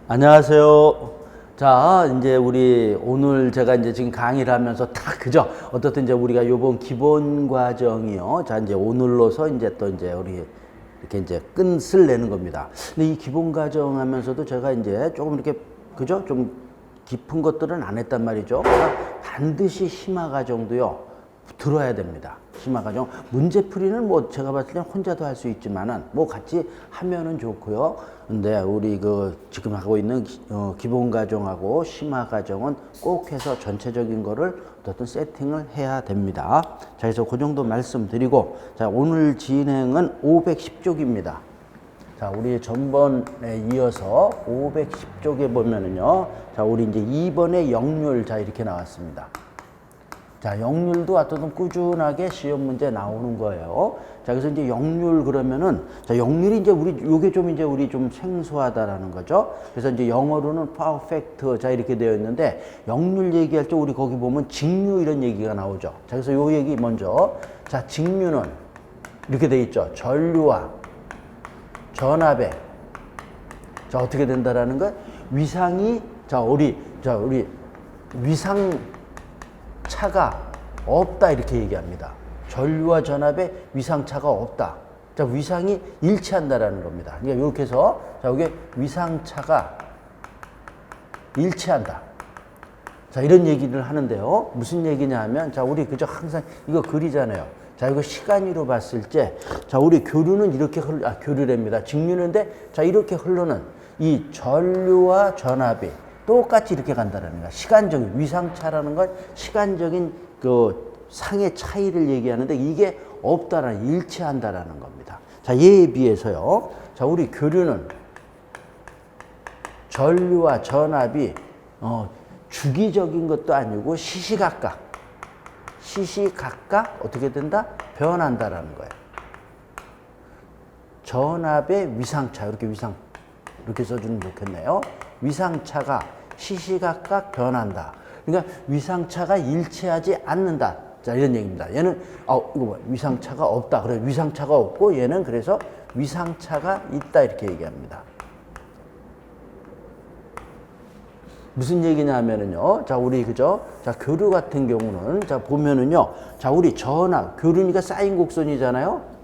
안녕하세요. 자, 이제 우리 오늘 제가 이제 지금 강의를 하면서 딱 그죠? 어떻든 이제 우리가 요번 기본 과정이요. 자, 이제 오늘로서 이제 또 이제 우리 이렇게 이제 끝을 내는 겁니다. 근데 이 기본 과정 하면서도 제가 이제 조금 이렇게 그죠? 좀 깊은 것들은 안 했단 말이죠. 그러니까 반드시 심화 과정도요. 들어야 됩니다. 심화 과정. 문제풀이는 뭐 제가 봤을 때 혼자도 할 수 있지만은 뭐 같이 하면은 좋고요. 근데 우리 그 지금 하고 있는 기본 과정하고 심화 과정은 꼭 해서 전체적인 거를 어떤 세팅을 해야 됩니다. 자, 그래서 그 정도 말씀드리고, 자, 오늘 진행은 510쪽입니다. 자, 우리 전번에 이어서 510쪽에 보면은요. 자, 우리 이제 2번의 역률, 자, 이렇게 나왔습니다. 자, 역률도 어떤 꾸준하게 시험 문제 나오는 거예요. 자, 그래서 이제 역률 그러면은, 자, 역률이 이제 요게 좀 이제 우리 좀 생소하다라는 거죠. 그래서 이제 영어로는 perfect, 자, 이렇게 되어 있는데, 역률 얘기할 때 우리 거기 보면 직류 이런 얘기가 나오죠. 자, 그래서 요 얘기 먼저. 자, 직류는 이렇게 되어 있죠. 전류와 전압에, 자, 어떻게 된다라는 거? 위상이, 우리 위상, 차가 없다 이렇게 얘기합니다. 전류와 전압에 위상차가 없다. 자, 위상이 일치한다라는 겁니다. 그러니까 이렇게 해서 자, 이게 위상차가 일치한다. 자, 이런 얘기를 하는데요. 무슨 얘기냐 하면, 자, 우리 그저 항상 이거 그리잖아요. 자, 이거 시간으로 봤을 때, 자, 우리 교류는 이렇게 교류랍니다. 직류인데, 자, 이렇게 흐르는 이 전류와 전압이 똑같이 이렇게 간다라는 거야. 시간적인, 위상차라는 건 시간적인 그 상의 차이를 얘기하는데 이게 없다라는, 일치한다라는 겁니다. 자, 얘에 비해서요. 자, 우리 교류는 전류와 전압이 주기적인 것도 아니고 시시각각 어떻게 된다? 변한다라는 거예요. 전압의 위상차, 이렇게 써주면 좋겠네요. 위상차가 시시각각 변한다. 그러니까 위상차가 일치하지 않는다. 자, 이런 얘기입니다. 얘는 이거 뭐 위상차가 없다. 그래, 위상차가 없고 얘는 그래서 위상차가 있다 이렇게 얘기합니다. 무슨 얘기냐면은요. 자, 우리 그죠? 자, 교류 같은 경우는 자, 보면은요. 자, 우리 전압, 교류니까 쌓인 곡선이잖아요.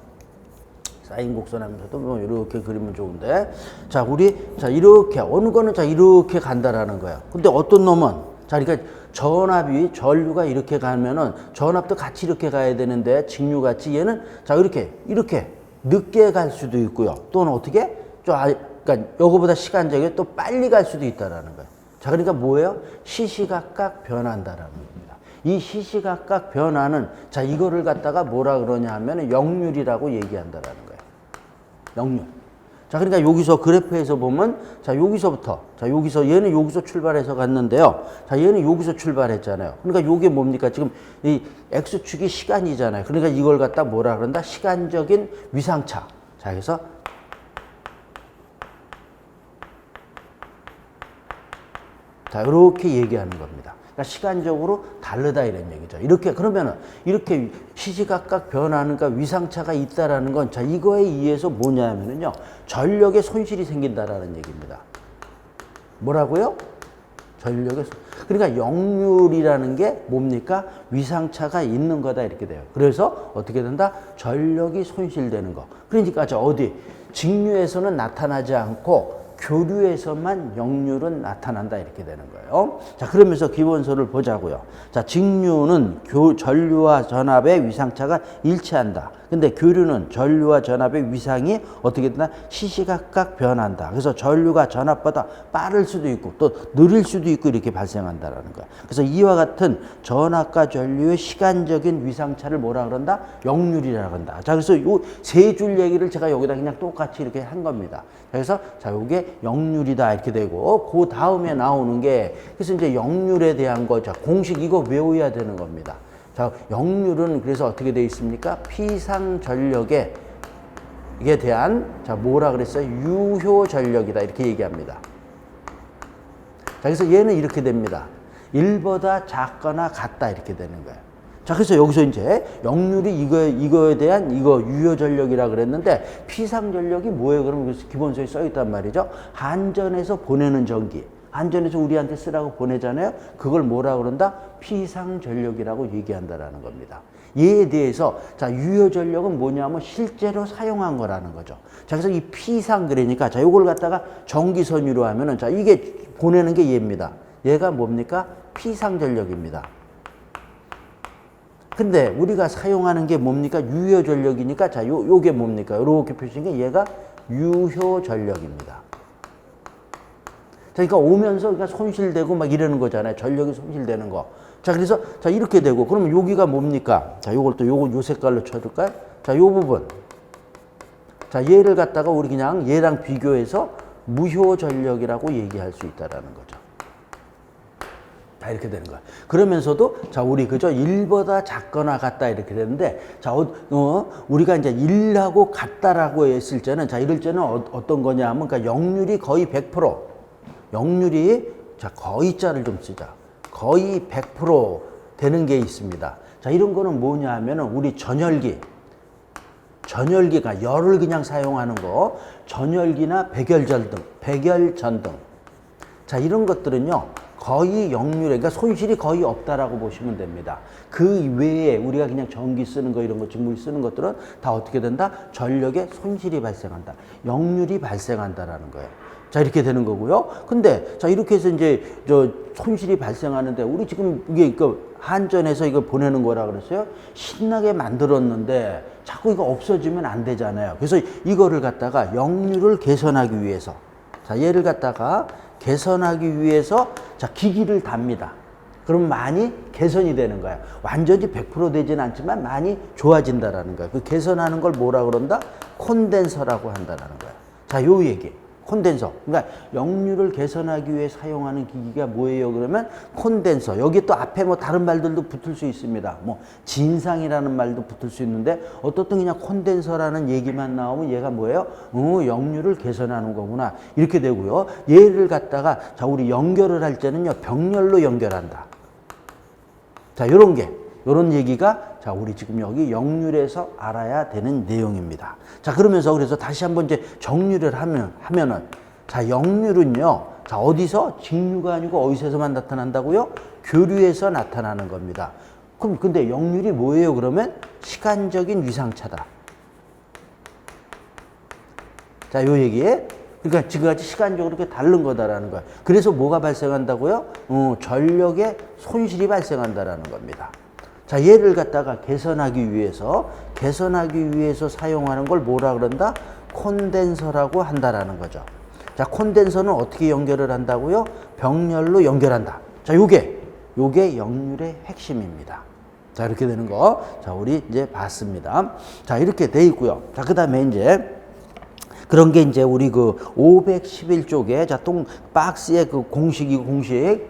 쌓인 곡선 하면서도 뭐 이렇게 그리면 좋은데, 자, 우리 자, 이렇게 어느 거는 자, 이렇게 간다라는 거예요. 근데 어떤 놈은 자, 그러니까 전압이 전류가 이렇게 가면은 전압도 같이 이렇게 가야 되는데 직류 같이 얘는 자, 이렇게 늦게 갈 수도 있고요. 또는 어떻게 그러니까 요거보다 시간적이 또 빨리 갈 수도 있다라는 거예요. 자, 그러니까 뭐예요? 시시각각 변한다라는 겁니다. 이 시시각각 변화는 자, 이거를 갖다가 뭐라 그러냐 하면 역률이라고 얘기한다라는 거예요. 역률. 자, 그러니까 여기서 그래프에서 보면 자, 여기서부터 자, 얘는 여기서 출발해서 갔는데요. 자, 얘는 여기서 출발했잖아요. 그러니까 요게 뭡니까? 지금 이 x축이 시간이잖아요. 그러니까 이걸 갖다 뭐라 그런다? 시간적인 위상차. 자, 그래서 자, 이렇게 얘기하는 겁니다. 그러니까 시간적으로 다르다 이런 얘기죠. 그러면은 이렇게 시시각각 변하는가 위상차가 있다라는 건 자, 이거에 의해서 뭐냐면은요. 전력의 손실이 생긴다라는 얘기입니다. 뭐라고요? 그러니까 역률이라는 게 뭡니까? 위상차가 있는 거다 이렇게 돼요. 그래서 어떻게 된다? 전력이 손실되는 거. 그러니까 저 어디 직류에서는 나타나지 않고 교류에서만 역률은 나타난다 이렇게 되는 거예요. 자, 그러면서 기본서를 보자고요. 자, 직류는 전류와 전압의 위상차가 일치한다. 근데 교류는 전류와 전압의 위상이 어떻게 된다? 시시각각 변한다. 그래서 전류가 전압보다 빠를 수도 있고 또 느릴 수도 있고 이렇게 발생한다라는 거야. 그래서 이와 같은 전압과 전류의 시간적인 위상차를 뭐라 그런다? 역률이라 그런다. 자, 그래서 요 세 줄 얘기를 제가 여기다 그냥 똑같이 이렇게 한 겁니다. 그래서 자, 요게 역률이다 이렇게 되고 그 다음에 나오는 게 그래서 이제 역률에 대한 거, 자, 공식 이거 외워야 되는 겁니다. 자, 역률은 그래서 어떻게 되어 있습니까? 피상전력에 이게 대한 자, 뭐라 그랬어요? 유효전력이다 이렇게 얘기합니다. 자, 그래서 얘는 이렇게 됩니다. 1보다 작거나 같다 이렇게 되는 거예요. 자, 그래서 여기서 이제 역률이 이거에 대한 유효 전력이라 그랬는데 피상 전력이 뭐예요? 그러면 그래서 기본서에 써 있단 말이죠. 한전에서 보내는 전기. 한전에서 우리한테 쓰라고 보내잖아요. 그걸 뭐라 그런다? 피상 전력이라고 얘기한다라는 겁니다. 얘에 대해서 자, 유효 전력은 뭐냐면 실제로 사용한 거라는 거죠. 자, 그래서 이 피상 그러니까 자, 요걸 갖다가 전기선유로 하면은 자, 이게 보내는 게 얘입니다. 얘가 뭡니까? 피상 전력입니다. 근데 우리가 사용하는 게 뭡니까? 유효 전력이니까 자, 요게 뭡니까? 요렇게 표시한 게 얘가 유효 전력입니다. 자, 그러니까 오면서 그러니까 손실되고 막 이러는 거잖아요. 전력이 손실되는 거. 자, 그래서 자, 이렇게 되고 그러면 여기가 뭡니까? 자, 요걸 또 요 색깔로 쳐줄까요? 자, 요 부분. 자, 얘를 갖다가 우리 그냥 얘랑 비교해서 무효 전력이라고 얘기할 수 있다라는 거죠. 다 이렇게 되는 거야. 그러면서도 자, 우리 그죠? 1보다 작거나 같다 이렇게 되는데 자, 우리가 이제 1하고 같다라고 했을 때는 자, 이럴 때는 어떤 거냐 하면 그러니까 역률이 거의 100%. 역률이 자, 거의 자를 좀 쓰자. 거의 100% 되는 게 있습니다. 자, 이런 거는 뭐냐 하면은 우리 전열기가 열을 그냥 사용하는 거, 전열기나 백열전 등. 자, 이런 것들은요. 거의 역률에, 그러니까 손실이 거의 없다라고 보시면 됩니다. 그 외에 우리가 그냥 전기 쓰는 거 이런 거 직물 쓰는 것들은 다 어떻게 된다? 전력에 손실이 발생한다. 역률이 발생한다라는 거예요. 자, 이렇게 되는 거고요. 근데 자, 이렇게 해서 이제 저 손실이 발생하는데 우리 지금 이게 그 한전에서 이거 보내는 거라 그랬어요. 신나게 만들었는데 자꾸 이거 없어지면 안 되잖아요. 그래서 이거를 갖다가 역률을 개선하기 위해서 자, 얘를 갖다가 개선하기 위해서 자, 기기를 답니다. 그럼 많이 개선이 되는 거예요. 완전히 100% 되진 않지만 많이 좋아진다라는 거예요. 그 개선하는 걸 뭐라 그런다? 콘덴서라고 한다라는 거예요. 자, 요 얘기. 콘덴서. 그러니까 역률을 개선하기 위해 사용하는 기기가 뭐예요? 그러면 콘덴서. 여기 또 앞에 뭐 다른 말들도 붙을 수 있습니다. 뭐 진상이라는 말도 붙을 수 있는데 어떻든 그냥 콘덴서라는 얘기만 나오면 얘가 뭐예요? 역률을 개선하는 거구나. 이렇게 되고요. 얘를 갖다가 자, 우리 연결을 할 때는요. 병렬로 연결한다. 자, 요런 얘기가 자, 우리 지금 여기 역률에서 알아야 되는 내용입니다. 자, 그러면서 그래서 다시 한번 이제 정리를 하면은 자, 역률은요. 자, 어디서? 직류가 아니고 어디서만 나타난다고요? 교류에서 나타나는 겁니다. 그럼 근데 역률이 뭐예요? 그러면 시간적인 위상차다. 자, 요 얘기에 그러니까 지금까지 시간적으로 이렇게 다른 거다라는 거예요. 그래서 뭐가 발생한다고요? 전력의 손실이 발생한다라는 겁니다. 자, 얘를 갖다가 개선하기 위해서 사용하는 걸 뭐라 그런다? 콘덴서라고 한다라는 거죠. 자, 콘덴서는 어떻게 연결을 한다고요? 병렬로 연결한다. 자, 요게 역률의 핵심입니다. 자, 이렇게 되는 거. 자, 우리 이제 봤습니다. 자, 이렇게 돼 있고요. 자, 그다음에 이제 그런 게 이제 우리 그 511쪽에 자, 박스에 그 공식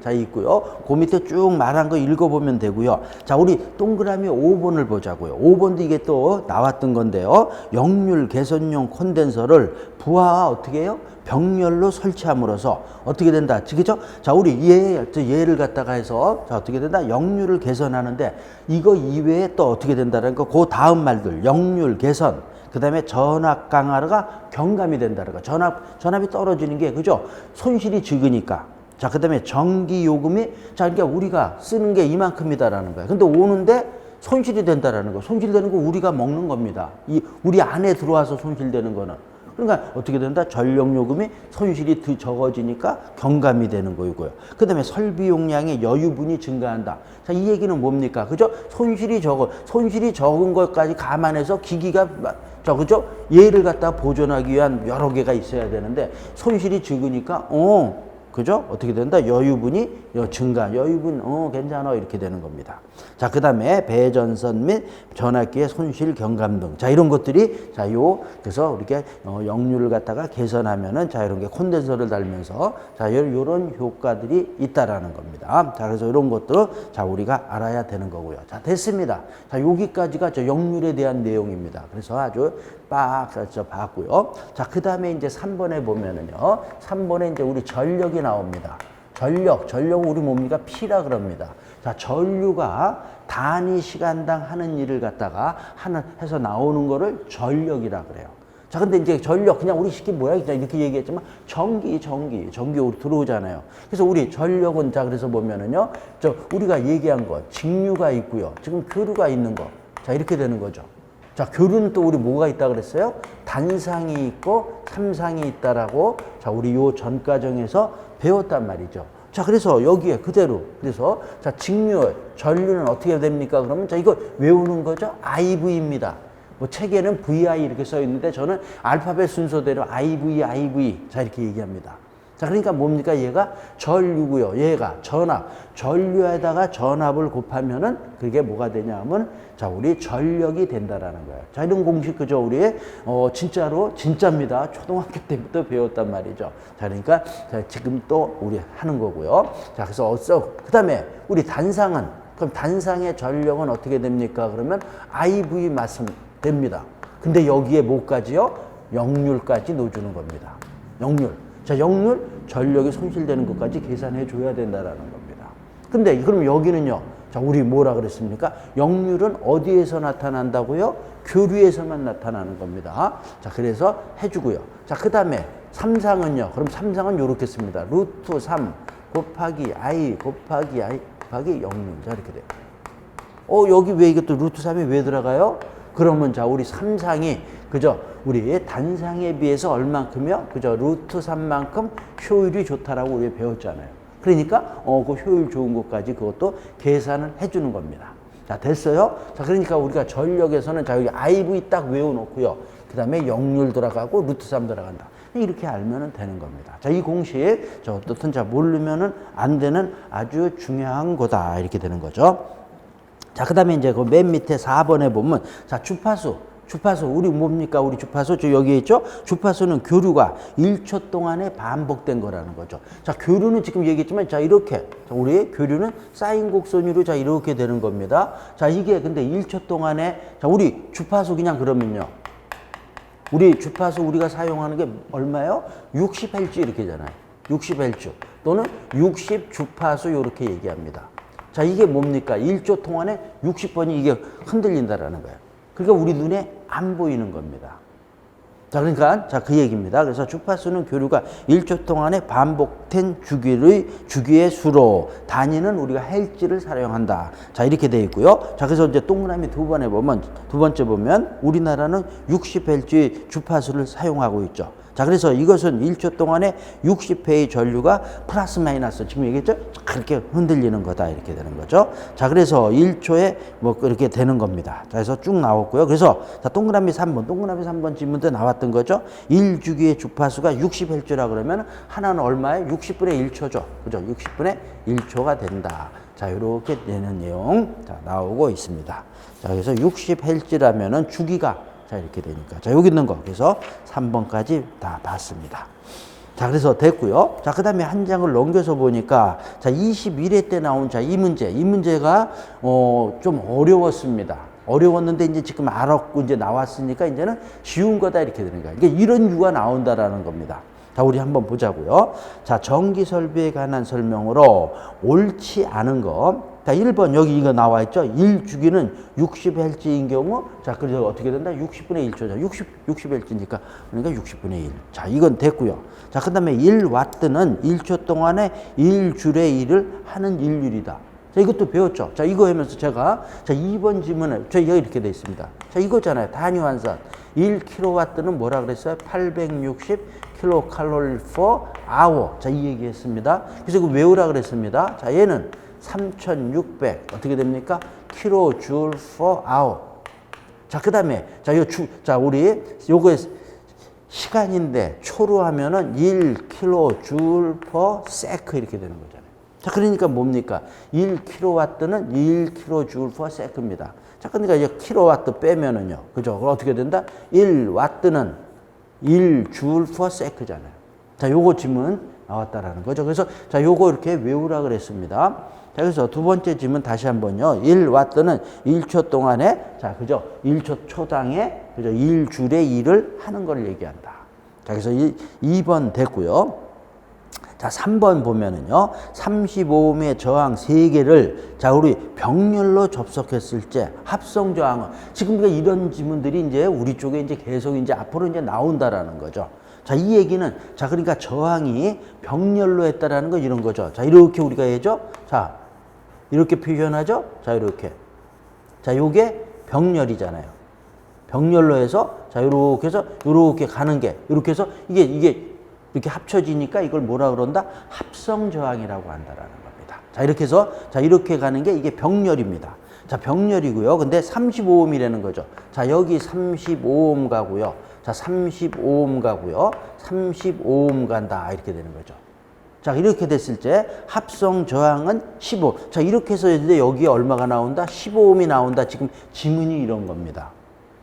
자, 있고요. 그 밑에 쭉 말한 거 읽어보면 되고요. 자, 우리 동그라미 5번을 보자고요. 5번도 이게 또 나왔던 건데요. 역률 개선용 콘덴서를 부하와 어떻게 해요? 병렬로 설치함으로써 어떻게 된다? 그죠? 자, 우리 얘를 갖다가 해서 자, 어떻게 된다? 역률을 개선하는데 이거 이외에 또 어떻게 된다는 거, 그 다음 말들 역률 개선. 그 다음에 전압 강화가 경감이 된다는 거. 전압이 떨어지는 게, 그죠? 손실이 적으니까. 자, 그 다음에 전기 요금이, 자, 그러니까 우리가 쓰는 게 이만큼이다라는 거야. 근데 오는데 손실이 된다라는 거. 손실되는 거 우리가 먹는 겁니다. 우리 안에 들어와서 손실되는 거는. 그러니까 어떻게 된다? 전력 요금이 손실이 더 적어지니까 경감이 되는 거고요. 그 다음에 설비 용량의 여유분이 증가한다. 자, 이 얘기는 뭡니까? 그죠? 손실이 적은 것까지 감안해서 기기가 그죠? 얘를 갖다 보존하기 위한 여러 개가 있어야 되는데 손실이 적으니까 그죠? 어떻게 된다? 여유분이 증가. 여유분, 괜찮아. 이렇게 되는 겁니다. 자, 그 다음에 배전선 및 전압기의 손실 경감 등. 자, 이런 것들이, 자, 그래서 이렇게 역률을 갖다가 개선하면은, 자, 이런 게 콘덴서를 달면서, 자, 요런 효과들이 있다라는 겁니다. 자, 그래서 이런 것들을, 자, 우리가 알아야 되는 거고요. 자, 됐습니다. 자, 여기까지가 저 역률에 대한 내용입니다. 그래서 아주 봤고요. 자, 그 다음에 이제 3번에 보면은요. 3번에 이제 우리 전력이 나옵니다. 전력은 우리 뭡니까? P라 그럽니다. 자, 전류가 단위 시간당 하는 일을 갖다가 해서 나오는 거를 전력이라 그래요. 자, 근데 이제 전력, 그냥 우리 쉽게 뭐야? 그냥 이렇게 얘기했지만, 전기 우리 들어오잖아요. 그래서 우리 전력은, 자, 그래서 보면은요, 우리가 얘기한 거, 직류가 있고요. 지금 교류가 있는 거. 자, 이렇게 되는 거죠. 자, 교류는 또 우리 뭐가 있다 그랬어요? 단상이 있고, 삼상이 있다라고, 자, 우리 요 전 과정에서 배웠단 말이죠. 자, 그래서 여기에 그대로, 그래서, 자, 직류, 전류는 어떻게 됩니까? 그러면, 자, 이거 외우는 거죠? IV입니다. 뭐 책에는 VI 이렇게 써 있는데 저는 알파벳 순서대로 IV. 자, 이렇게 얘기합니다. 자, 그러니까 뭡니까? 얘가 전류고요. 얘가 전압. 전류에다가 전압을 곱하면은 그게 뭐가 되냐 하면 자, 우리 전력이 된다라는 거예요. 자, 이런 공식 그죠? 우리 진짜로 진짜입니다. 초등학교 때부터 배웠단 말이죠. 자, 그러니까 자, 지금 또 우리 하는 거고요. 자, 그래서 그다음에 우리 단상은 그럼 단상의 전력은 어떻게 됩니까? 그러면 IV 맞으면 됩니다. 근데 여기에 뭐까지요? 역률까지 넣어주는 겁니다. 역률. 자, 역률, 전력이 손실되는 것까지 계산해 줘야 된다라는 겁니다. 근데 그럼 여기는요. 자, 우리 뭐라 그랬습니까? 역률은 어디에서 나타난다고요? 교류에서만 나타나는 겁니다. 자, 그래서 해주고요. 자, 그 다음에 삼상은요. 그럼 삼상은 요렇게 씁니다. 루트 3 곱하기 I 곱하기 역률. 자, 이렇게 돼요. 여기 왜 이것도 루트 3이 왜 들어가요? 그러면 자, 우리 삼상이 그죠? 우리 단상에 비해서 얼만큼이요? 그죠? 루트 3만큼 효율이 좋다라고 우리 배웠잖아요. 그러니까 그 효율 좋은 것까지 그것도 계산을 해주는 겁니다. 자, 됐어요? 자, 그러니까 우리가 전력에서는 자, 여기 IV 딱 외워놓고요. 그 다음에 역률 들어가고 루트 3 들어간다. 이렇게 알면 되는 겁니다. 자, 이 공식 저 어떻든 자 모르면은 안 되는 아주 중요한 거다. 이렇게 되는 거죠. 자, 그 다음에 이제 그 맨 밑에 4번에 보면, 자, 주파수, 우리 뭡니까? 우리 주파수, 여기에 있죠? 주파수는 교류가 1초 동안에 반복된 거라는 거죠. 자, 교류는 지금 얘기했지만, 자, 이렇게. 자, 우리 교류는 사인 곡선으로 자, 이렇게 되는 겁니다. 자, 이게 근데 1초 동안에, 자, 우리 주파수 그냥 그러면요. 우리 주파수 우리가 사용하는 게 얼마예요? 60Hz 이렇게잖아요. 60Hz. 또는 60 주파수 이렇게 얘기합니다. 자, 이게 뭡니까? 1초 동안에 60번이 이게 흔들린다라는 거예요. 그러니까 우리 눈에 안 보이는 겁니다. 자, 그러니까 자, 그 얘기입니다. 그래서 주파수는 교류가 1초 동안에 반복된 주기의 수로 단위는 우리가 헬지를 사용한다. 자, 이렇게 돼 있고요. 자, 그래서 이제 동그라미 두 번째 보면 우리나라는 60Hz 주파수를 사용하고 있죠. 자, 그래서 이것은 1초 동안에 60회의 전류가 플러스 마이너스 지금 얘기했죠? 그렇게 흔들리는 거다 이렇게 되는 거죠. 자, 그래서 1초에 뭐 그렇게 되는 겁니다. 자, 그래서 쭉 나왔고요. 그래서 자, 동그라미 3번 질문때 나왔던 거죠. 1주기의 주파수가 60Hz라 그러면 하나는 얼마에? 60분의 1초죠. 그죠? 60분의 1초가 된다. 자, 이렇게 되는 내용 자, 나오고 있습니다. 자, 그래서 60Hz라면은 주기가 자, 이렇게 되니까. 자, 여기 있는 거. 그래서 3번까지 다 봤습니다. 자, 그래서 됐고요. 자, 그 다음에 한 장을 넘겨서 보니까, 자, 21회 때 나온 자, 이 문제가, 좀 어려웠습니다. 어려웠는데, 이제 지금 알았고, 이제 나왔으니까, 이제는 쉬운 거다, 이렇게 되는 거예요. 그러니까 이런 유가 나온다라는 겁니다. 자, 우리 한번 보자고요. 자, 전기 설비에 관한 설명으로 옳지 않은 거. 자, 1번 여기 이거 나와 있죠. 1주기는 60Hz인 경우 자, 그래서 어떻게 된다? 60분의 1초죠. 60Hz니까 그러니까 60분의 1. 자, 이건 됐고요. 자, 그다음에 1W는 1초 동안에 1줄의 1을 하는 일률이다. 자, 이것도 배웠죠. 자, 이거 하면서 제가 자, 2번 질문을 저희가 이렇게 돼 있습니다. 자, 이거잖아요. 단위 환산. 1kW는 뭐라 그랬어요? 860 kcal per hour. 자, 이 얘기 했습니다. 그래서 이거 외우라 그랬습니다. 자, 얘는 3600 어떻게 됩니까? kJ per hour. 자, 그다음에 자, 우리 요거 시간인데 초로 하면은 1kJ per sec 이렇게 되는 거잖아요. 자, 그러니까 뭡니까? 1kW는 1kJ per sec입니다. 자, 그러니까 이제 킬로와트 빼면은요. 그죠? 그럼 어떻게 된다? 1와트는 1줄 per sec잖아요. 자, 요거 질문 나왔다라는 거죠. 그래서 자, 요거 이렇게 외우라 그랬습니다. 자, 그래서 두 번째 질문 다시 한번요. 1와트는 1초 동안에 자, 그죠? 1초 초당에 그죠? 1줄의 1을 하는 걸 얘기한다. 자, 그래서 2번 됐고요. 자, 3번 보면은요. 35옴의 저항 3개를 자, 우리 병렬로 접속했을 때 합성 저항은 지금 우리가 이런 지문들이 이제 우리 쪽에 이제 계속 이제 앞으로 이제 나온다라는 거죠. 자, 이 얘기는 자, 그러니까 저항이 병렬로 했다라는 거 이런 거죠. 자, 이렇게 우리가 해죠. 자, 이렇게 표현하죠. 자, 이렇게. 자, 요게 병렬이잖아요. 병렬로 해서 자, 요렇게 해서 요렇게 가는 게 이렇게 해서 이게 이렇게 합쳐지니까 이걸 뭐라 그런다? 합성 저항이라고 한다라는 겁니다. 자, 이렇게 해서 자, 이렇게 가는 게 이게 병렬입니다. 자, 병렬이고요. 근데 35옴이라는 거죠. 자, 여기 35옴 가고요. 자, 35옴 가고요. 35옴 간다. 이렇게 되는 거죠. 자, 이렇게 됐을 때 합성 저항은 15. 자, 이렇게 해서 이제 여기에 얼마가 나온다? 15옴이 나온다. 지금 지문이 이런 겁니다.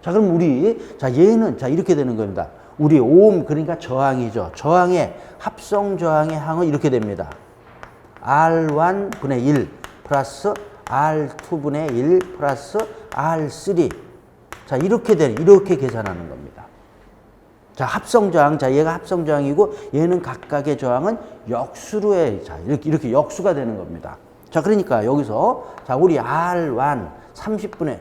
자, 그럼 우리 자, 얘는 자, 이렇게 되는 겁니다. 우리 오hm 그러니까 저항이죠. 저항의 합성 저항의 항은 이렇게 됩니다. R1분의 1 플러스 R2분의 1 플러스 R3. 자, 이렇게 계산하는 겁니다. 자, 합성 저항. 자, 얘가 합성 저항이고 얘는 각각의 저항은 역수로 해. 자, 이렇게 역수가 되는 겁니다. 자, 그러니까 여기서 자, 우리 R1 30분의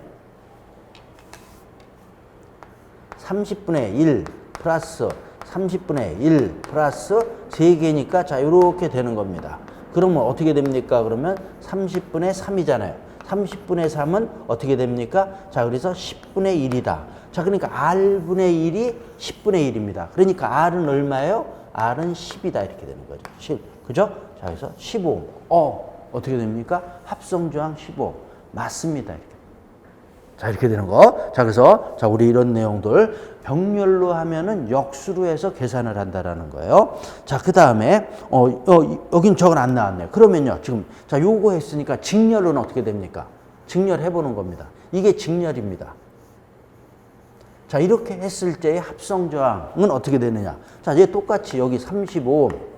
1 플러스 30분의 1 플러스 3개니까 자, 이렇게 되는 겁니다. 그러면 어떻게 됩니까? 그러면 30분의 3이잖아요. 30분의 3은 어떻게 됩니까? 자, 그래서 10분의 1이다. 자, 그러니까 R분의 1이 10분의 1입니다. 그러니까 R은 얼마예요? R은 10이다. 이렇게 되는 거죠. 10. 그죠? 자, 그래서 15. 어떻게 됩니까? 합성저항 15. 맞습니다. 이렇게. 자, 이렇게 되는 거. 자, 그래서 자, 우리 이런 내용들 병렬로 하면은 역수로 해서 계산을 한다라는 거예요. 자, 그다음에 여긴 저건 안 나왔네요. 그러면요. 지금 자, 요거 했으니까 직렬은 어떻게 됩니까? 직렬 해 보는 겁니다. 이게 직렬입니다. 자, 이렇게 했을 때의 합성 저항은 어떻게 되느냐? 자, 얘 똑같이 여기 35.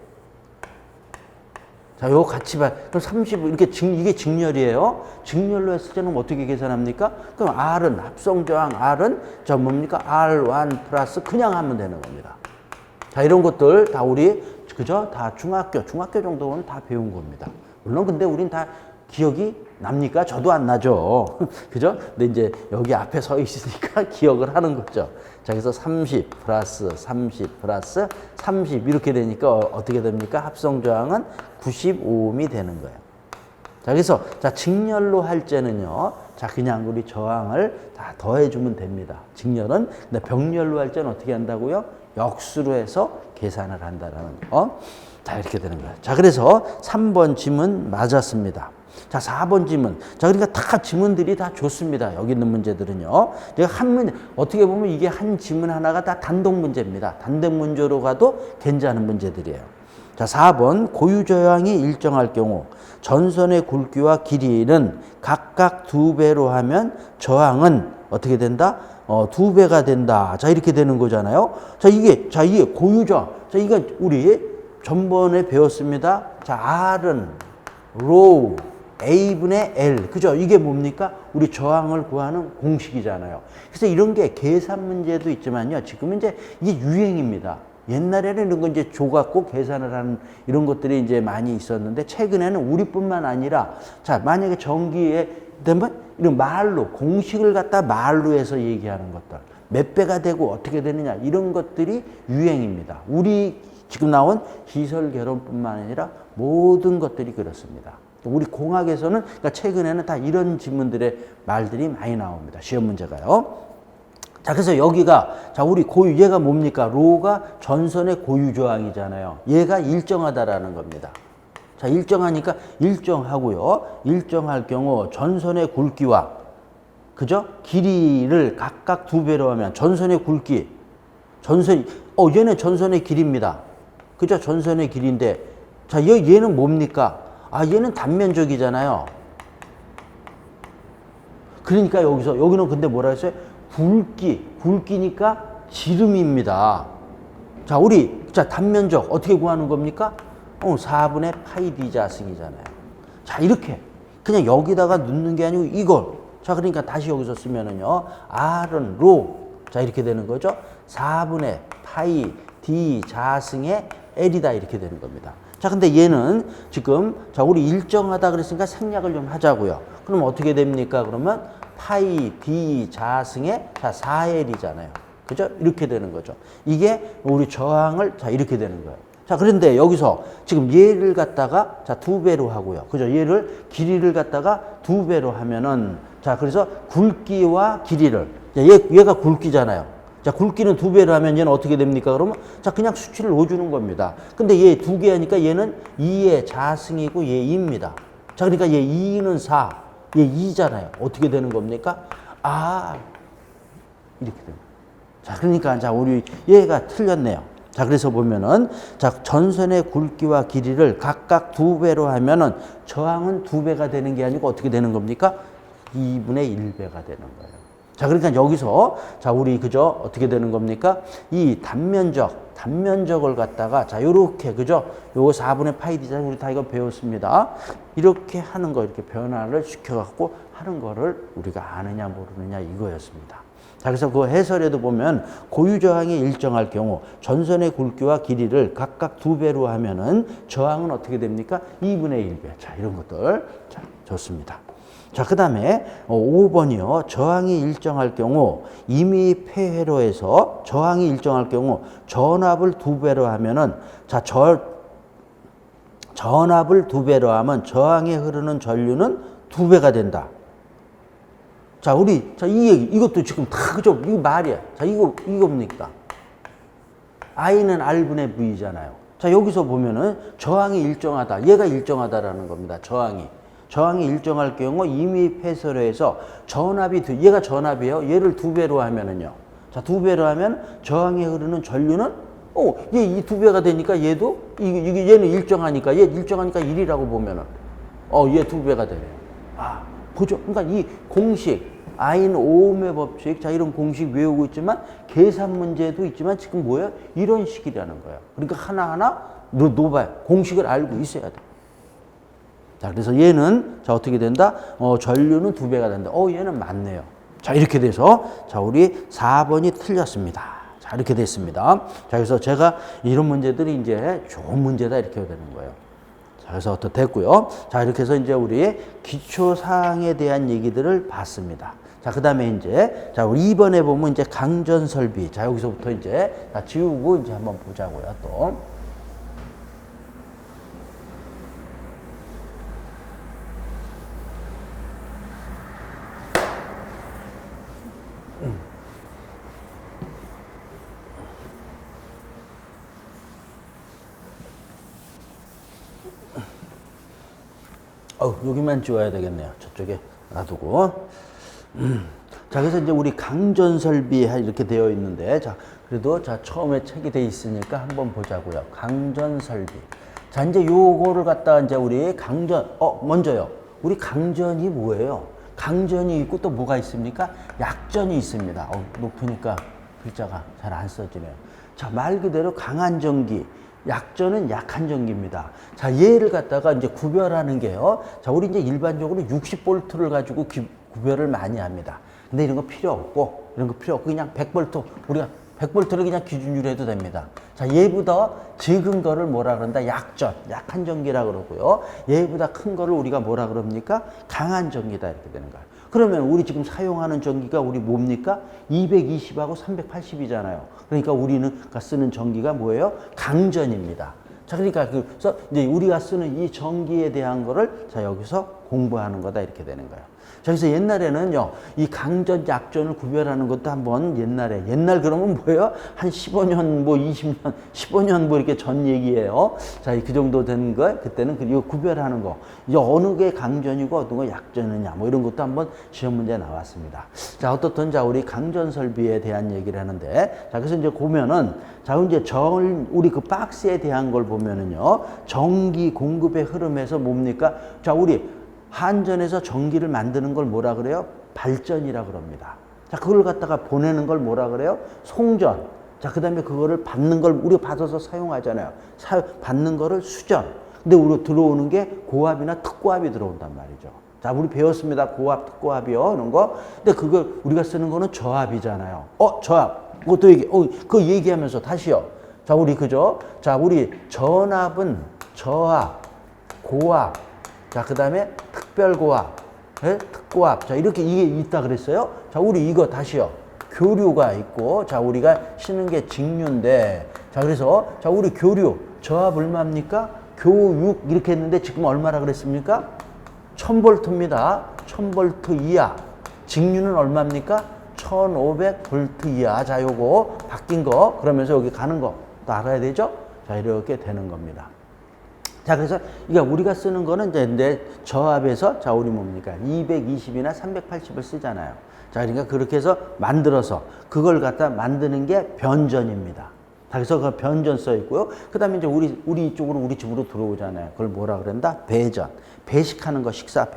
자, 요거 같이 봐. 그럼 35, 이렇게 이게 직렬이에요. 직렬로 했을 때는 어떻게 계산합니까? 그럼 R은, 합성저항 R은, 저 뭡니까? R1 플러스 그냥 하면 되는 겁니다. 자, 이런 것들 다 우리, 그죠? 다 중학교 정도는 다 배운 겁니다. 물론 근데 우린 다 기억이 납니까? 저도 안 나죠. 그죠? 근데 이제 여기 앞에 서 있으니까 기억을 하는 거죠. 자, 그래서 30 플러스 30 플러스 30 이렇게 되니까 어떻게 됩니까? 합성저항은 95옴이 되는 거예요. 자, 그래서 자, 직렬로 할 때는요. 자, 그냥 우리 저항을 다 더해주면 됩니다. 직렬은. 근데 병렬로 할 때는 어떻게 한다고요? 역수로 해서 계산을 한다라는 거. 자, 이렇게 되는 거예요. 자, 그래서 3번 지문 맞았습니다. 자, 4번 지문. 자, 그러니까 다 지문들이 다 좋습니다. 여기 있는 문제들은요. 제가 한 문제, 어떻게 보면 이게 한 지문 하나가 다 단독 문제입니다. 단독 문제로 가도 괜찮은 문제들이에요. 자, 4번. 고유저항이 일정할 경우 전선의 굵기와 길이는 각각 2배로 하면 저항은 어떻게 된다? 2배가 된다. 자, 이렇게 되는 거잖아요. 자, 이게 고유저항. 자, 이거 우리 전번에 배웠습니다. 자, R은 rho A분의 L. 그죠? 이게 뭡니까? 우리 저항을 구하는 공식이잖아요. 그래서 이런 게 계산 문제도 있지만요. 지금은 이제 이게 유행입니다. 옛날에는 이런 거 이제 조각고 계산을 하는 이런 것들이 이제 많이 있었는데 최근에는 우리뿐만 아니라 자, 만약에 전기에 되면 이런 말로 공식을 갖다 말로 해서 얘기하는 것들. 몇 배가 되고 어떻게 되느냐 이런 것들이 유행입니다. 우리 지금 나온 기술 개론뿐만 아니라 모든 것들이 그렇습니다. 우리 공학에서는 그러니까 최근에는 다 이런 지문들의 말들이 많이 나옵니다. 시험 문제가요. 자, 그래서 여기가 자, 우리 얘가 뭡니까? 로가 전선의 고유 저항이잖아요. 얘가 일정하다라는 겁니다. 자, 일정하니까 일정하고요. 일정할 경우 전선의 굵기와 그죠? 길이를 각각 2배로 하면 전선의 굵기 얘는 전선의 길이입니다. 그죠? 전선의 길인데 자, 얘는 뭡니까? 얘는 단면적이잖아요. 그러니까 여기는 근데 뭐라 했어요? 굵기니까 지름입니다. 자, 단면적 어떻게 구하는 겁니까? 4분의 파이 d 자승이잖아요. 자, 이렇게 그냥 여기다가 넣는 게 아니고 이걸. 자, 그러니까 다시 여기서 쓰면은요. R은 로. 자, 이렇게 되는 거죠. 4분의 파이 d 자승의 L이다 이렇게 되는 겁니다. 자, 근데 얘는 지금 자, 우리 일정하다 그랬으니까 생략을 좀 하자고요. 그럼 어떻게 됩니까? 그러면 파이 B 자승의 자, 4L이잖아요. 그죠? 이렇게 되는 거죠. 이게 우리 저항을 자, 이렇게 되는 거예요. 자, 그런데 여기서 지금 얘를 갖다가 자, 2배로 하고요. 그죠? 얘를 길이를 갖다가 2배로 하면은 자, 그래서 굵기와 길이를 자, 얘가 굵기잖아요. 자, 굵기는 2배로 하면 얘는 어떻게 됩니까? 그러면 자, 그냥 수치를 넣어주는 겁니다. 근데 얘 2개 하니까 얘는 2의 자승이고 얘 2입니다. 자, 그러니까 얘 2는 4, 얘 2잖아요. 어떻게 되는 겁니까? 아, 이렇게 됩니다. 자, 그러니까 자, 우리 얘가 틀렸네요. 자, 그래서 보면은 자, 전선의 굵기와 길이를 각각 2배로 하면은 저항은 2배가 되는 게 아니고 어떻게 되는 겁니까? 2분의 1배가 되는 거예요. 자, 그러니까 여기서 자, 우리 그죠? 어떻게 되는 겁니까? 이 단면적을 갖다가 자, 요렇게 그죠? 요거 4분의 파이 d잖아. 우리 다 이거 배웠습니다. 이렇게 하는 거, 이렇게 변화를 시켜 갖고 하는 거를 우리가 아느냐 모르느냐 이거였습니다. 자, 그래서 그 해설에도 보면 고유 저항이 일정할 경우 전선의 굵기와 길이를 각각 2배로 하면은 저항은 어떻게 됩니까? 2분의 1배. 자, 이런 것들. 자, 좋습니다. 자, 그 다음에 5번이요. 저항이 일정할 경우 임의 폐회로에서 저항이 일정할 경우 전압을 2배로 하면은 자, 전압을 2배로 하면 저항에 흐르는 전류는 2배가 된다. 자, 우리, 자, 이 얘기, 이것도 지금 다, 그죠? 이거 말이야. 자, 이겁니까? I는 R분의 V잖아요. 자, 여기서 보면은 저항이 일정하다. 얘가 일정하다라는 겁니다. 저항이 일정할 경우 임의 폐설에서 전압이, 얘가 전압이에요. 얘를 2배로 하면은요. 자, 2배로 하면 저항에 흐르는 전류는, 얘 이 2배가 되니까 얘도, 얘는 일정하니까, 얘 일정하니까 1이라고 보면은, 얘 2배가 되네요. 아, 보죠. 그러니까 이 공식, I는 오음의 법칙, 자, 이런 공식 외우고 있지만, 계산 문제도 있지만, 지금 뭐예요? 이런 식이라는 거예요. 그러니까 하나하나 놓아요. 공식을 알고 있어야 돼. 자, 그래서 얘는, 자, 어떻게 된다? 전류는 2배가 된다. 얘는 맞네요. 자, 이렇게 돼서, 자, 우리 4번이 틀렸습니다. 자, 이렇게 됐습니다. 자, 그래서 제가 이런 문제들이 이제 좋은 문제다 이렇게 되는 거예요. 자, 그래서 어떻게 됐고요. 자, 이렇게 해서 이제 우리 기초사항에 대한 얘기들을 봤습니다. 자, 그 다음에 이제, 자, 우리 2번에 보면 이제 강전 설비. 자, 여기서부터 이제 다 지우고 이제 한번 보자고요, 또. 여기만 지워야 되겠네요. 저쪽에 놔두고. 자, 그래서 이제 우리 강전 설비 이렇게 되어 있는데, 자, 그래도 자, 처음에 책이 돼 있으니까 한번 보자고요. 강전 설비. 자, 이제 요거를 갖다가 이제 우리 강전, 먼저요. 우리 강전이 뭐예요? 강전이 있고 또 뭐가 있습니까? 약전이 있습니다. 높으니까 글자가 잘 안 써지네요. 자, 말 그대로 강한 전기. 약전은 약한 전기입니다. 자, 얘를 갖다가 이제 구별하는 게요. 자, 우리 이제 일반적으로 60볼트를 가지고 구별을 많이 합니다. 근데 이런 거 필요 없고, 그냥 100볼트, 우리가 100볼트를 그냥 기준으로 해도 됩니다. 자, 얘보다 적은 거를 뭐라 그런다? 약전, 약한 전기라 그러고요. 얘보다 큰 거를 우리가 뭐라 그럽니까? 강한 전기다 이렇게 되는 거예요. 그러면 우리 지금 사용하는 전기가 우리 뭡니까? 220하고 380이잖아요. 그러니까 우리는 쓰는 전기가 뭐예요? 강전입니다. 자, 그러니까 그래서 이제 우리가 쓰는 이 전기에 대한 거를 자, 여기서 공부하는 거다 이렇게 되는 거예요. 자, 그래서 옛날에는요, 이 강전, 약전을 구별하는 것도 한번 옛날 그러면 뭐예요? 한 15년, 뭐 20년, 15년 뭐 이렇게 전 얘기예요. 자, 그 정도 된 거, 그때는 이거 구별하는 거. 이제 어느 게 강전이고 어느 게 약전이냐, 뭐 이런 것도 한번 시험 문제 나왔습니다. 자, 어떻든 자, 우리 강전 설비에 대한 얘기를 하는데, 자, 그래서 이제 보면은, 자, 이제 우리 그 박스에 대한 걸 보면은요, 전기 공급의 흐름에서 뭡니까? 자, 우리 한전에서 전기를 만드는 걸 뭐라 그래요? 발전이라 그럽니다. 자, 그걸 갖다가 보내는 걸 뭐라 그래요? 송전. 자, 그 다음에 그거를 받는 걸 우리가 받아서 사용하잖아요. 받는 거를 수전. 근데 우리가 들어오는 게 고압이나 특고압이 들어온단 말이죠. 자, 우리 배웠습니다. 고압, 특고압이요. 이런 거. 근데 그걸 우리가 쓰는 거는 저압이잖아요. 저압. 그것도 그거 얘기하면서 다시요. 자, 우리 그죠? 자, 우리 전압은 저압, 고압, 자, 그 다음에 특별고압, 예? 특고압. 자, 이렇게 이게 있다 그랬어요. 자, 우리 이거 다시요. 교류가 있고, 자, 우리가 쓰는 게 직류인데, 자, 그래서, 자, 우리 교류, 저압 얼마입니까? 교육 이렇게 했는데 지금 얼마라 그랬습니까? 1000볼트입니다. 1000볼트 이하. 직류는 얼마입니까? 1500볼트 이하. 자, 요거 바뀐 거, 그러면서 여기 가는 거 또 알아야 되죠? 자, 이렇게 되는 겁니다. 자, 그래서 이게 우리가 쓰는 거는 이제 저압에서, 자, 우리 뭡니까? 220이나 380을 쓰잖아요. 자, 그러니까 그렇게 해서 만들어서 그걸 갖다 만드는 게 변전입니다. 그래서 그 변전 써 있고요. 그 다음에 이제 우리 이쪽으로, 우리 집으로 들어오잖아요. 그걸 뭐라 그런다? 배전. 배식하는 거, 식사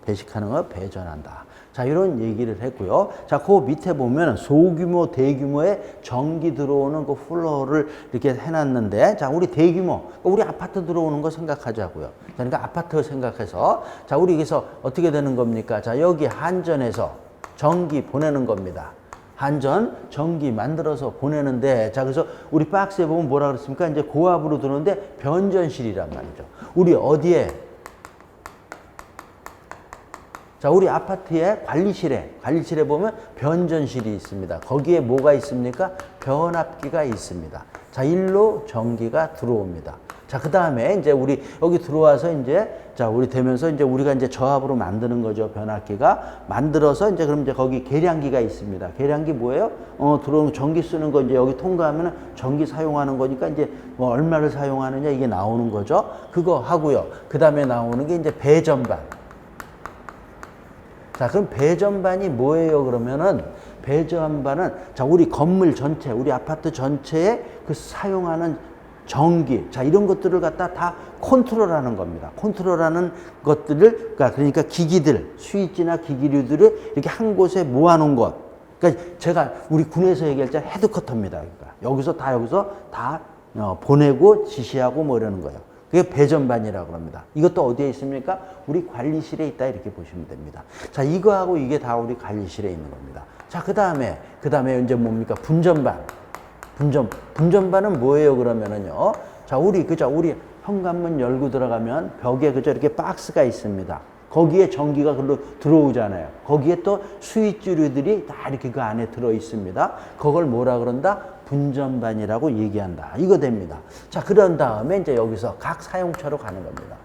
배식하는 거 배전한다. 자, 이런 얘기를 했고요. 자, 그 밑에 보면 소규모, 대규모의 전기 들어오는 그 플로우를 이렇게 해놨는데, 자, 우리 대규모, 우리 아파트 들어오는 거 생각하자고요. 자, 그러니까 아파트 생각해서, 자, 우리 여기서 어떻게 되는 겁니까? 자, 여기 한전에서 전기 보내는 겁니다. 한전 전기 만들어서 보내는데, 자, 그래서 우리 박스에 보면 뭐라 그랬습니까? 이제 고압으로 들어오는데 변전실이란 말이죠. 우리 어디에? 자, 우리 아파트의 관리실에 보면 변전실이 있습니다. 거기에 뭐가 있습니까? 변압기가 있습니다. 자, 일로 전기가 들어옵니다. 자, 그 다음에 이제 우리 여기 들어와서 이제, 자, 우리 되면서 이제 우리가 이제 저압으로 만드는 거죠. 변압기가 만들어서 이제 그럼 이제 거기 계량기가 있습니다. 계량기 뭐예요? 들어오는 전기 쓰는 거 이제 여기 통과하면 전기 사용하는 거니까 이제 뭐 얼마를 사용하느냐 이게 나오는 거죠. 그거 하고요. 그 다음에 나오는 게 이제 배전반. 자, 그럼 배전반이 뭐예요? 그러면은 배전반은, 자, 우리 건물 전체, 우리 아파트 전체에 그 사용하는 전기, 자, 이런 것들을 갖다 다 컨트롤하는 겁니다. 컨트롤하는 것들을, 그러니까 기기들, 스위치나 기기류들을 이렇게 한 곳에 모아놓은 것. 그러니까 제가 우리 군에서 얘기할 때 헤드쿼터입니다. 그러니까 여기서 다 보내고 지시하고 뭐 이러는 거예요. 그게 배전반이라고 합니다. 이것도 어디에 있습니까? 우리 관리실에 있다 이렇게 보시면 됩니다. 자, 이거하고 이게 다 우리 관리실에 있는 겁니다. 자, 그 다음에 이제 뭡니까? 분전반. 분전반은 뭐예요? 그러면은요. 자, 우리 현관문 열고 들어가면 벽에 이렇게 박스가 있습니다. 거기에 전기가 글로 들어오잖아요. 거기에 또 스위치류들이 다 이렇게 그 안에 들어 있습니다. 그걸 뭐라 그런다? 분전반이라고 얘기한다. 이거 됩니다. 자, 그런 다음에 이제 여기서 각 사용처로 가는 겁니다.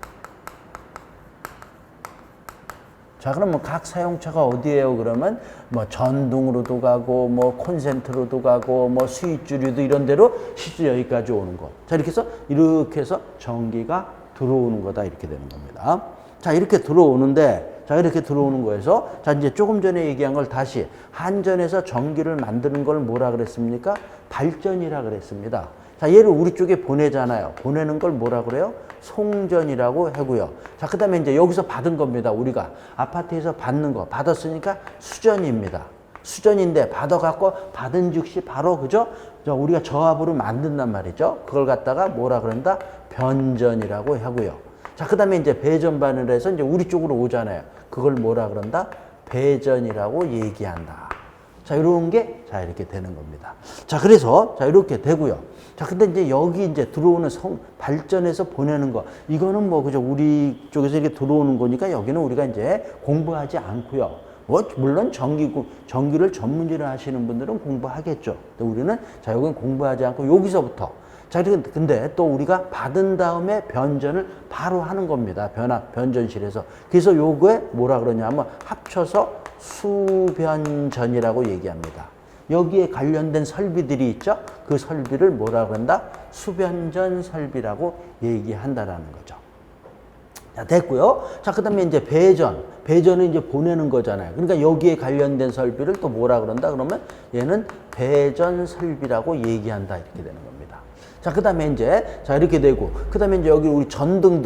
자, 그러면 각 사용처가 어디예요? 그러면 뭐 전등으로도 가고, 뭐 콘센트로도 가고, 뭐 스위치류도 이런 데로 실제 여기까지 오는 거. 자, 이렇게 해서 전기가 들어오는 거다. 이렇게 되는 겁니다. 자, 이렇게 들어오는데, 자, 이렇게 들어오는 거에서, 자, 이제 조금 전에 얘기한 걸 다시 한전에서 전기를 만드는 걸 뭐라 그랬습니까? 발전이라 그랬습니다. 자, 얘를 우리 쪽에 보내잖아요. 보내는 걸 뭐라 그래요? 송전이라고 하고요. 자, 그 다음에 이제 여기서 받은 겁니다. 우리가 아파트에서 받는 거 받았으니까 수전입니다. 수전인데 받아갖고 받은 즉시 바로, 그죠? 우리가 저압으로 만든단 말이죠. 그걸 갖다가 뭐라 그런다? 변전이라고 하고요. 자, 그 다음에 이제 배전반을 해서 이제 우리 쪽으로 오잖아요. 그걸 뭐라 그런다? 배전이라고 얘기한다. 자, 이런 게, 자, 이렇게 되는 겁니다. 자, 그래서, 자, 이렇게 되고요. 자, 근데 이제 여기 이제 들어오는 발전해서 보내는 거, 이거는 뭐, 그죠? 우리 쪽에서 이렇게 들어오는 거니까 여기는 우리가 이제 공부하지 않고요. 뭐, 물론 전기를 전문지를 하시는 분들은 공부하겠죠. 근데 우리는, 자, 여기는 공부하지 않고 여기서부터, 자, 근데 또 우리가 받은 다음에 변전을 바로 하는 겁니다. 변전실에서. 그래서 요거에 뭐라 그러냐면 합쳐서 수변전이라고 얘기합니다. 여기에 관련된 설비들이 있죠. 그 설비를 뭐라 그런다? 수변전 설비라고 얘기한다라는 거죠. 자, 됐고요. 자, 그 다음에 이제 배전은 이제 보내는 거잖아요. 그러니까 여기에 관련된 설비를 또 뭐라 그런다? 그러면 얘는 배전 설비라고 얘기한다. 이렇게 되는 겁니다. 자, 그 다음에 이제, 자, 이렇게 되고, 그 다음에 이제 여기 우리 전등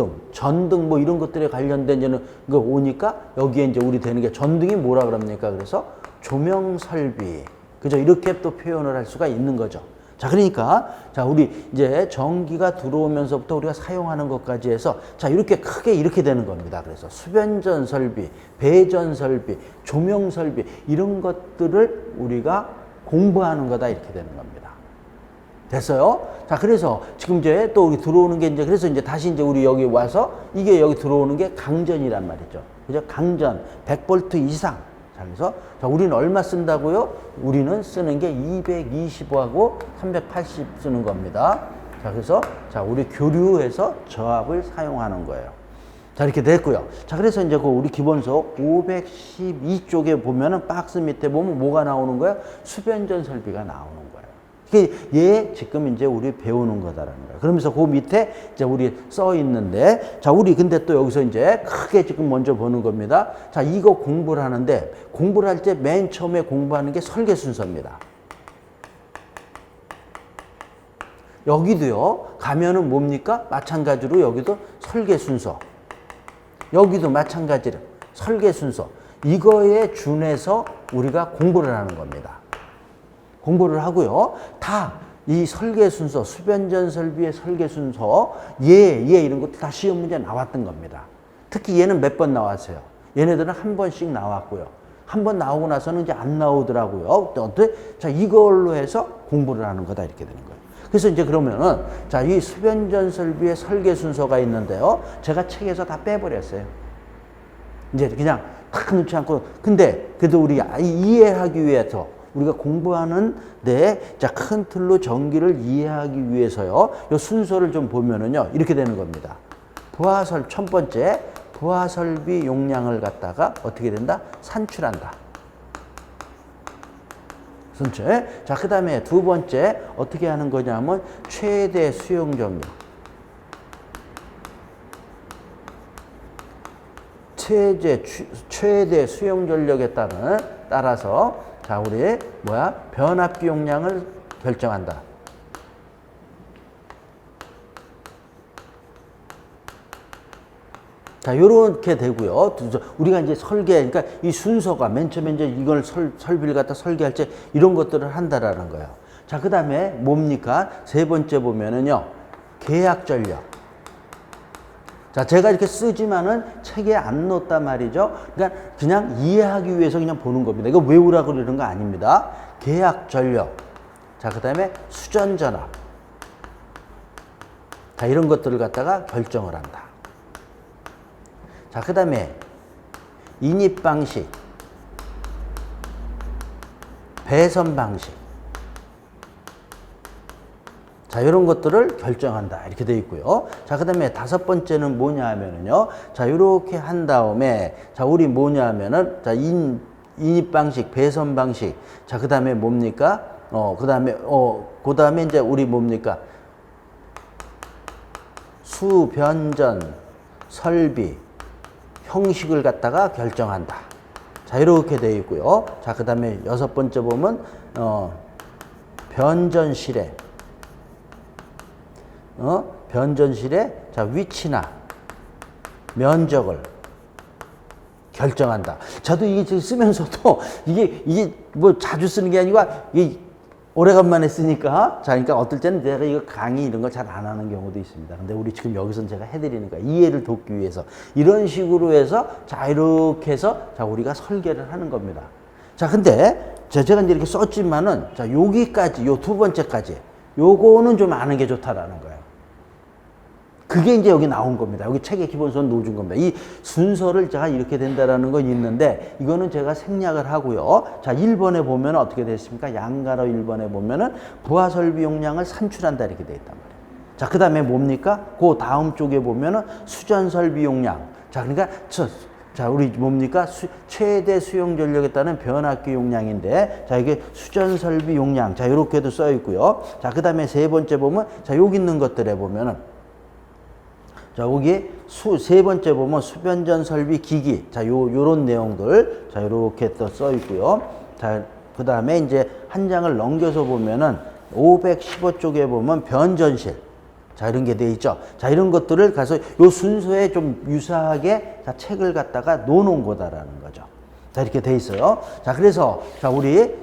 뭐 이런 것들에 관련된 이제 이거 오니까 여기에 이제 우리 되는 게 전등이 뭐라 그럽니까? 그래서 조명 설비. 그죠? 이렇게 또 표현을 할 수가 있는 거죠. 자, 그러니까, 자, 우리 이제 전기가 들어오면서부터 우리가 사용하는 것까지 해서, 자, 이렇게 크게 이렇게 되는 겁니다. 그래서 수변전 설비, 배전 설비, 조명 설비, 이런 것들을 우리가 공부하는 거다. 이렇게 되는 겁니다. 됐어요? 자, 그래서 지금 이제 또 우리 들어오는 게 이제 그래서 이제 다시 이제 우리 여기 와서 이게 여기 들어오는 게 강전이란 말이죠. 그죠? 강전 100V 이상. 자, 그래서 자, 우리는 얼마 쓴다고요? 우리는 쓰는 게 225하고 380 쓰는 겁니다. 자, 그래서 자, 우리 교류해서 저압을 사용하는 거예요. 자, 이렇게 됐고요. 자, 그래서 이제 그 우리 기본서 512쪽에 보면은 박스 밑에 보면 뭐가 나오는 거예요? 수변전 설비가 나오는 거예요. 얘 지금 이제 우리 배우는 거다라는 거예요. 그러면서 그 밑에 이제 우리 써 있는데, 자, 우리 근데 또 여기서 이제 크게 지금 먼저 보는 겁니다. 자, 이거 공부를 하는데, 공부를 할 때 맨 처음에 공부하는 게 설계 순서입니다. 여기도요, 가면은 뭡니까? 마찬가지로 여기도 설계 순서. 여기도 마찬가지로 설계 순서. 이거에 준해서 우리가 공부를 하는 겁니다. 공부를 하고요. 다 이 설계 순서, 수변전 설비의 설계 순서, 이런 것도 다 시험 문제 나왔던 겁니다. 특히 얘는 몇 번 나왔어요. 얘네들은 한 번씩 나왔고요. 한 번 나오고 나서는 이제 안 나오더라고요. 어때? 자, 이걸로 해서 공부를 하는 거다. 이렇게 되는 거예요. 그래서 이제 그러면은, 자, 이 수변전 설비의 설계 순서가 있는데요. 제가 책에서 다 빼버렸어요. 이제 그냥 탁 넣지 않고, 근데 그래도 우리 이해하기 위해서 우리가 공부하는데, 자, 큰 틀로 전기를 이해하기 위해서요. 이 순서를 좀 보면은요, 이렇게 되는 겁니다. 첫 번째, 부하설비 용량을 갖다가 어떻게 된다? 산출한다. 순체. 자, 그 다음에 두 번째, 어떻게 하는 거냐면, 최대 수용 전력. 최대 수용 전력에 따라서 자, 우리 변압기 용량을 결정한다. 자, 요렇게 되고요. 우리가 이제 그러니까 이 순서가 맨 처음에 이제 이걸 설비를 갖다 설계할 때 이런 것들을 한다라는 거예요. 자, 그 다음에 뭡니까? 세 번째 보면은요, 계약 전력. 자, 제가 이렇게 쓰지만은 책에 안 넣었단 말이죠. 그러니까 그냥 이해하기 위해서 그냥 보는 겁니다. 이거 외우라고 그러는 거 아닙니다. 계약 전력. 자, 그 다음에 수전 전압. 자, 이런 것들을 갖다가 결정을 한다. 자, 그 다음에 인입 방식, 배선 방식. 자, 이런 것들을 결정한다. 이렇게 되어 있고요. 자, 그 다음에 다섯 번째는 뭐냐 하면은요. 자, 이렇게 한 다음에, 자, 우리 뭐냐 하면은, 자, 인입 방식, 배선 방식. 자, 그 다음에 뭡니까? 그 다음에 이제 우리 뭡니까? 수변전, 설비, 형식을 갖다가 결정한다. 자, 이렇게 되어 있고요. 자, 그 다음에 여섯 번째 보면, 변전실에, 변전실의 자, 위치나 면적을 결정한다. 저도 이게 지금 쓰면서도 이게 뭐 자주 쓰는 게 아니고 이게 오래간만에 쓰니까 자, 그러니까 어떨 때는 내가 이거 강의 이런 걸 잘 안 하는 경우도 있습니다. 근데 우리 지금 여기서는 제가 해드리는 거야. 이해를 돕기 위해서. 이런 식으로 해서 자, 이렇게 해서 자, 우리가 설계를 하는 겁니다. 자, 근데 제가 이제 이렇게 썼지만은 자, 여기까지, 요 두 번째까지 요거는 좀 아는 게 좋다라는 거예요. 그게 이제 여기 나온 겁니다. 여기 책의 기본서는 놓아준 겁니다. 이 순서를 제가 이렇게 된다라는 건 있는데, 이거는 제가 생략을 하고요. 자, 1번에 보면 어떻게 되어 있습니까? 양가로 1번에 보면은 부하설비 용량을 산출한다. 이렇게 되어 있단 말이에요. 자, 그 다음에 뭡니까? 그 다음 쪽에 보면은 수전설비 용량. 자, 그러니까, 자, 우리 뭡니까? 최대 수용 전력에 따른 변압기 용량인데, 자, 이게 수전설비 용량. 자, 이렇게도 써 있고요. 자, 그 다음에 세 번째 보면, 자, 여기 있는 것들에 보면은, 자, 여기 세 번째 보면 수변전 설비 기기. 자, 요런 내용들. 자, 요렇게 또 써 있고요. 자, 그 다음에 이제 한 장을 넘겨서 보면은 515쪽에 보면 변전실. 자, 이런 게 돼 있죠. 자, 이런 것들을 가서 요 순서에 좀 유사하게 자, 책을 갖다가 놓은 거다라는 거죠. 자, 이렇게 돼 있어요. 자, 그래서 자,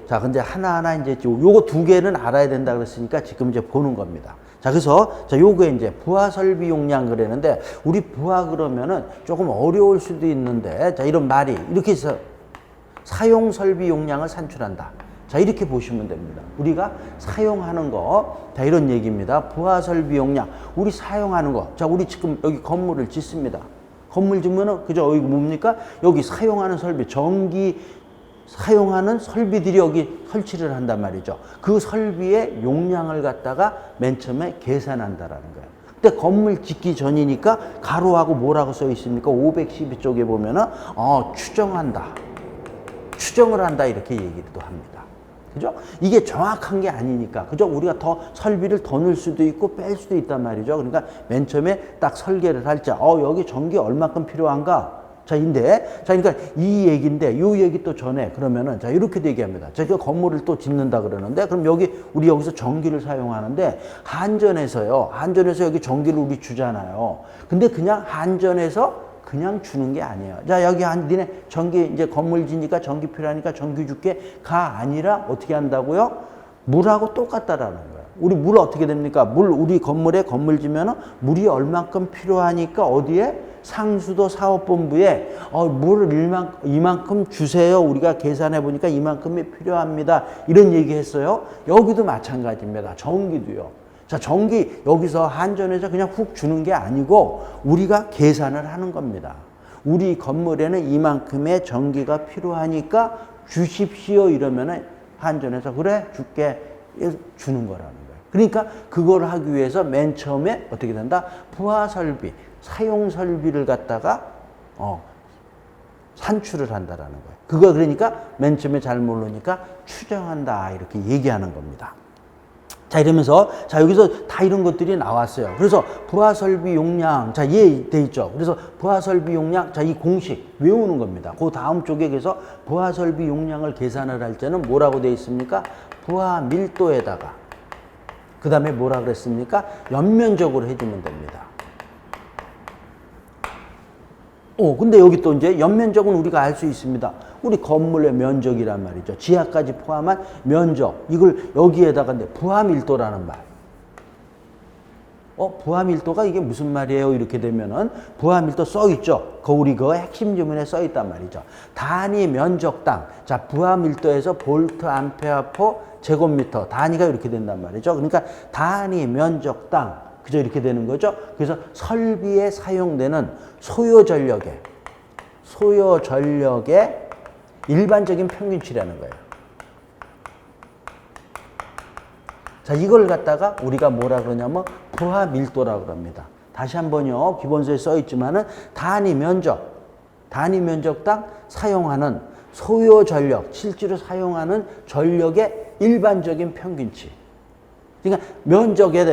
자, 근데 하나하나 이제 요거 두 개는 알아야 된다 그랬으니까 지금 이제 보는 겁니다. 자, 그래서 자, 요거에 이제 부하 설비 용량 그랬는데, 우리 부하 그러면은 조금 어려울 수도 있는데, 자, 이런 말이 이렇게 해서 사용 설비 용량을 산출한다. 자, 이렇게 보시면 됩니다. 우리가 사용하는 거, 자, 이런 얘기입니다. 부하설비 용량, 우리 사용하는 거. 자, 우리 지금 여기 건물을 짓습니다. 건물 짓면은, 그죠? 여기 뭡니까? 여기 사용하는 설비, 전기 사용하는 설비들이 여기 설치를 한단 말이죠. 그 설비의 용량을 갖다가 맨 처음에 계산한다라는 거예요. 근데 건물 짓기 전이니까 가로하고 뭐라고 써 있습니까? 512쪽에 보면은, 추정한다. 추정을 한다. 이렇게 얘기도 합니다. 그죠? 이게 정확한 게 아니니까. 그죠? 우리가 더 설비를 더 넣을 수도 있고 뺄 수도 있단 말이죠. 그러니까 맨 처음에 딱 설계를 할 때, 여기 전기 얼마큼 필요한가? 자, 그러니까 이 얘기인데, 요 얘기 또 전에, 그러면은, 자, 이렇게도 얘기합니다. 제가 건물을 또 짓는다 그러는데, 그럼 우리 여기서 전기를 사용하는데, 한전에서 여기 전기를 우리 주잖아요. 근데 그냥 한전에서 그냥 주는 게 아니에요. 자, 여기 니네 전기, 이제 건물 지니까 전기 필요하니까 전기 줄게.가 아니라 어떻게 한다고요? 물하고 똑같다라는 거예요. 우리 물 어떻게 됩니까? 우리 건물 지면은 물이 얼만큼 필요하니까 어디에? 상수도 사업본부에 물을 이만큼 주세요. 우리가 계산해 보니까 이만큼이 필요합니다. 이런 얘기 했어요. 여기도 마찬가지입니다. 전기도요. 자, 전기 여기서 한전에서 그냥 훅 주는 게 아니고 우리가 계산을 하는 겁니다. 우리 건물에는 이만큼의 전기가 필요하니까 주십시오. 이러면은 한전에서 그래 줄게 주는 거라는 거예요. 그러니까 그걸 하기 위해서 맨 처음에 어떻게 된다? 부하 설비, 사용 설비를 갖다가 산출을 한다라는 거예요. 그거 그러니까 맨 처음에 잘 모르니까 추정한다 이렇게 얘기하는 겁니다. 자, 이러면서, 자, 여기서 다 이런 것들이 나왔어요. 그래서 부하설비 용량, 자, 돼 있죠. 그래서 부하설비 용량, 자, 이 공식 외우는 겁니다. 그 다음 쪽에 그래서 부하설비 용량을 계산을 할 때는 뭐라고 돼 있습니까? 부하 밀도에다가, 그 다음에 뭐라 그랬습니까? 연면적으로 해주면 됩니다. 근데 여기 또 이제 연면적은 우리가 알 수 있습니다. 우리 건물의 면적이란 말이죠. 지하까지 포함한 면적. 이걸 여기에다가 부하밀도라는 말. 부하밀도가 이게 무슨 말이에요? 이렇게 되면은 부하밀도 써 있죠. 우리 그 핵심 지문에 써 있단 말이죠. 단위 면적당. 자, 부하밀도에서 볼트 암페어포 제곱미터. 단위가 이렇게 된단 말이죠. 그러니까 단위 면적당. 그죠? 이렇게 되는 거죠. 그래서 설비에 사용되는 소요 전력의 일반적인 평균치라는 거예요. 자, 이걸 갖다가 우리가 뭐라 그러냐면 부하 밀도라고 그럽니다. 다시 한번요. 기본서에 써 있지만은 단위 면적당 사용하는 소요 전력, 실제로 사용하는 전력의 일반적인 평균치. 그러니까 면적에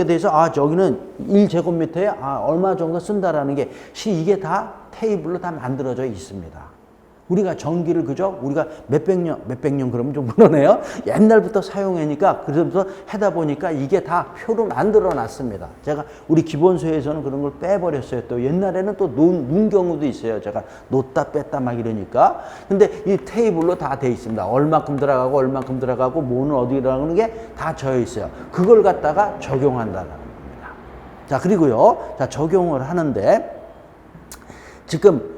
대해서 저기는 1제곱미터에 얼마 정도 쓴다라는 게 이게 다 테이블로 다 만들어져 있습니다. 우리가 전기를 그죠? 우리가 몇백 년 그러면 좀 그러네요. 옛날부터 사용하니까 그러면서 하다 보니까 이게 다 표로 만들어 놨습니다. 제가 우리 기본서에서는 그런 걸 빼버렸어요. 또 옛날에는 또 놓은 경우도 있어요. 제가 놓다 뺐다 막 이러니까. 근데 이 테이블로 다 돼 있습니다. 얼마큼 들어가고 뭐는 어디 들어가는 게 다 져 있어요. 그걸 갖다가 적용한다는 겁니다. 자, 그리고요. 자, 적용을 하는데 지금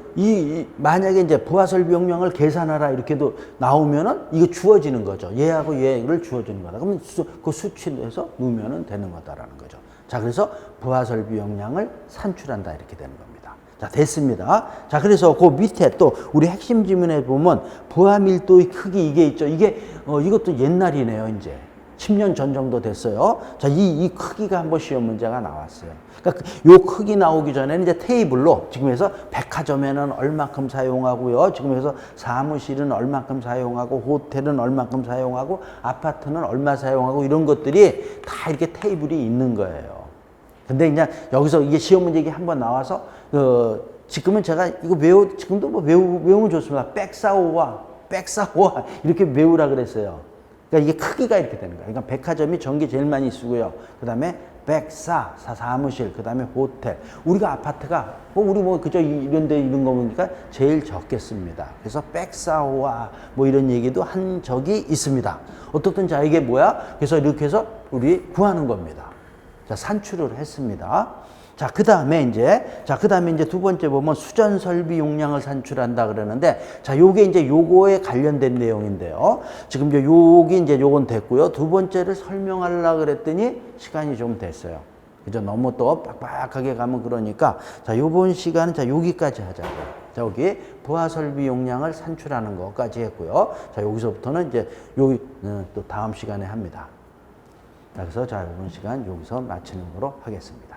만약에 이제 부하설비 용량을 계산하라 이렇게도 나오면은 이거 주어지는 거죠. 얘하고 얘를 주어지는 거다. 그러면 그 수치에서 넣으면 되는 거다라는 거죠. 자, 그래서 부하설비 용량을 산출한다 이렇게 되는 겁니다. 자, 됐습니다. 자, 그래서 그 밑에 또 우리 핵심 지문에 보면 부하밀도의 크기 이게 있죠. 이것도 옛날이네요, 이제. 10년 전 정도 됐어요. 자, 이 크기가 한번 시험 문제가 나왔어요. 그러니까 요 크기 나오기 전에는 이제 테이블로 지금에서 백화점에는 얼마큼 사용하고요. 지금에서 사무실은 얼마큼 사용하고 호텔은 얼마큼 사용하고 아파트는 얼마 사용하고 이런 것들이 다 이렇게 테이블이 있는 거예요. 근데 이제 여기서 이게 시험 문제 이게 한번 나와서 지금은 제가 이거 지금도 뭐 외우면 좋습니다. 백사오와 이렇게 외우라 그랬어요. 그러니까 이게 크기가 이렇게 되는 거예요. 그러니까 백화점이 전기 제일 많이 쓰고요. 그 다음에 사무실, 그 다음에 호텔. 우리가 아파트가, 그저 이런 거 보니까 제일 적겠습니다. 그래서 백사호와 이런 얘기도 한 적이 있습니다. 어떻든 자, 이게 뭐야? 그래서 이렇게 해서 우리 구하는 겁니다. 자, 산출을 했습니다. 자, 그 다음에 이제 두 번째 보면 수전 설비 용량을 산출한다 그러는데, 자, 요게 이제 요거에 관련된 내용인데요. 지금 이제 여기 이제 요건 됐고요. 두 번째를 설명하려고 그랬더니 시간이 좀 됐어요. 그죠? 너무 또 빡빡하게 가면 그러니까, 자, 요번 시간은 자, 여기까지 하자고요. 자, 여기 부하 설비 용량을 산출하는 것까지 했고요. 자, 여기서부터는 이제 여기 또 다음 시간에 합니다. 그래서 자, 이번 시간 여기서 마치는 거로 하겠습니다.